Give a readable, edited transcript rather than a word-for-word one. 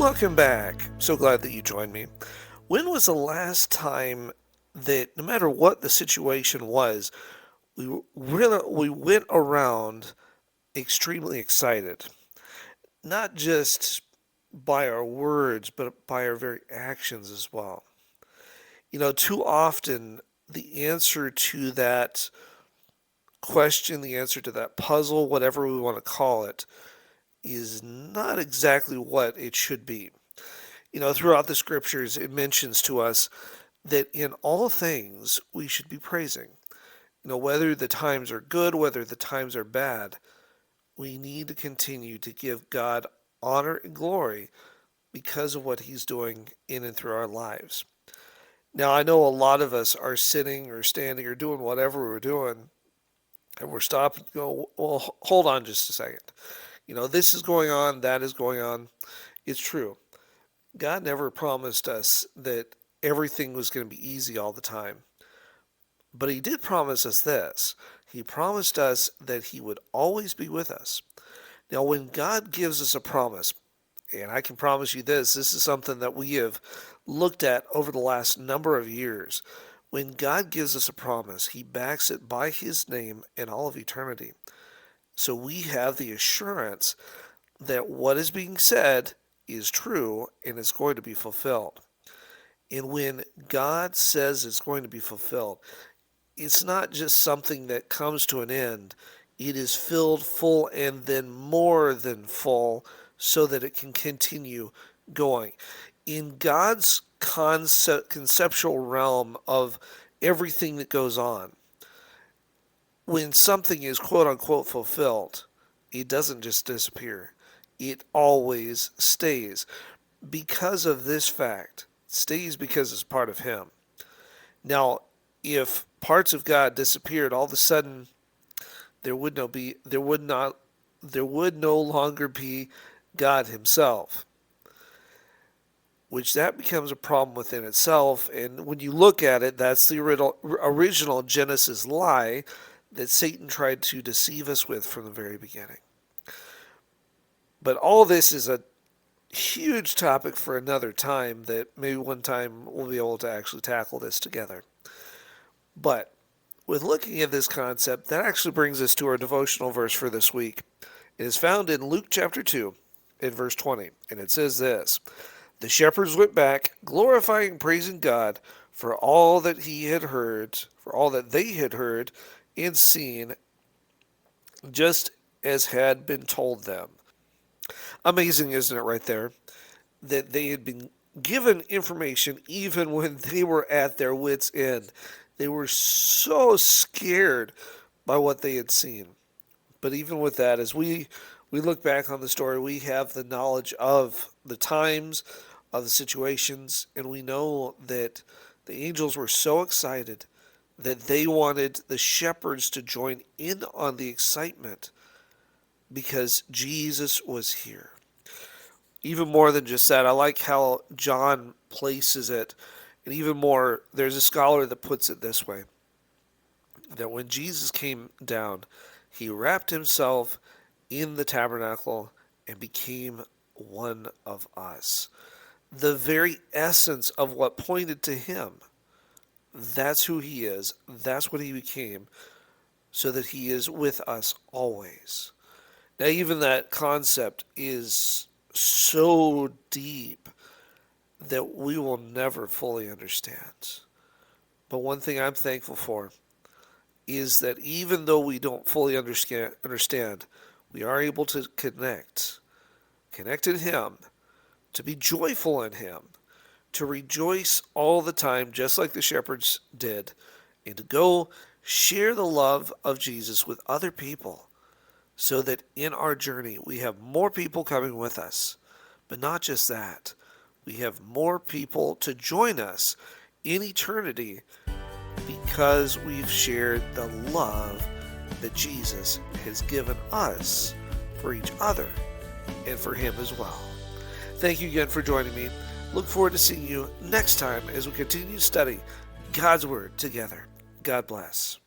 Welcome back. So glad that you joined me. When was the last time that no matter what the situation was, we went around extremely excited, not just by our words, but by our very actions as well. Too often the answer to that question, the answer to that puzzle, whatever we want to call it, is not exactly what it should be. Throughout the scriptures, it mentions to us that in all things we should be praising. Whether the times are good, whether the times are bad, we need to continue to give God honor and glory because of what He's doing in and through our lives. Now, I know a lot of us are sitting or standing or doing whatever we're doing, and we're stopping and go, well, hold on just a second. This is going on, that is going on. It's true. God never promised us that everything was going to be easy all the time. But He did promise us this. He promised us that He would always be with us. Now, when God gives us a promise, and I can promise you this is something that we have looked at over the last number of years. When God gives us a promise, He backs it by His name and all of eternity. So we have the assurance that what is being said is true and it's going to be fulfilled. And when God says it's going to be fulfilled, it's not just something that comes to an end. It is filled full and then more than full so that it can continue going. In God's conceptual realm of everything that goes on, when something is quote unquote fulfilled, it doesn't just disappear. It always stays. Because of this fact, it stays because it's part of Him. Now, if parts of God disappeared, all of a sudden there would no longer be God Himself, which that becomes a problem within itself. And when you look at it, that's the original Genesis lie that Satan tried to deceive us with from the very beginning. But all this is a huge topic for another time that maybe one time we'll be able to actually tackle this together. But with looking at this concept, that actually brings us to our devotional verse for this week. It is found in Luke chapter 2 in verse 20, and it says this: "The shepherds went back, glorifying and praising God for all that they had heard and seen, just as had been told them." Amazing, isn't it, right there? That they had been given information even when they were at their wits' end. They were so scared by what they had seen. But even with that, as we look back on the story, we have the knowledge of the times, of the situations, and we know that the angels were so excited that they wanted the shepherds to join in on the excitement because Jesus was here. Even more than just that, I like how John places it. And even more, there's a scholar that puts it this way: that when Jesus came down, He wrapped Himself in the tabernacle and became one of us. The very essence of what pointed to Him. That's who He is. That's what He became, so that He is with us always. Now, even that concept is so deep that we will never fully understand. But one thing I'm thankful for is that even though we don't fully understand, we are able to connect in Him, to be joyful in Him, to rejoice all the time, just like the shepherds did, and to go share the love of Jesus with other people, so that in our journey we have more people coming with us. But not just that, we have more people to join us in eternity because we've shared the love that Jesus has given us for each other and for Him as well. Thank you again for joining me. Look forward to seeing you next time as we continue to study God's Word together. God bless.